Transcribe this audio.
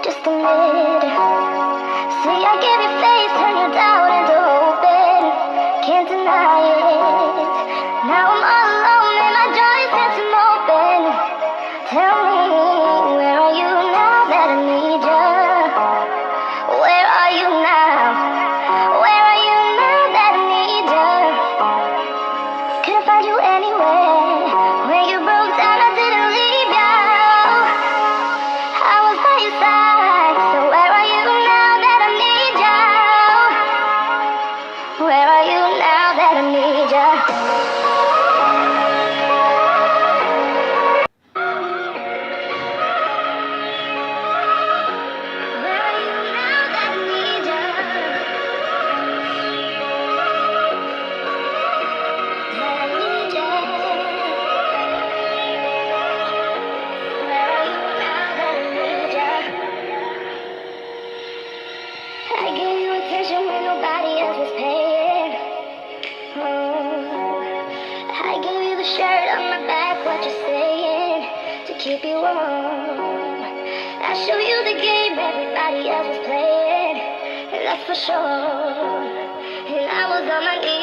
Just admit it. See, I gave you faith, turn your doubt into hope, and can't deny it. Now I'm all alone and my joy sets him open. Tell me, where are you now that I need you? Where are you now? Where are you now that I need you? Couldn't find you anywhere. When you broke down, I didn't leave you. I was by your side. So where are you now that I need you? Where are you now that I need you? Where are you now that I need you? That I need you. Where are you now that I need you? I gave you attention when nobody else was paying. I gave you the shirt on my back, what you saying, to keep you warm. I show you the game everybody else was playing, and that's for sure. And I was on my knees.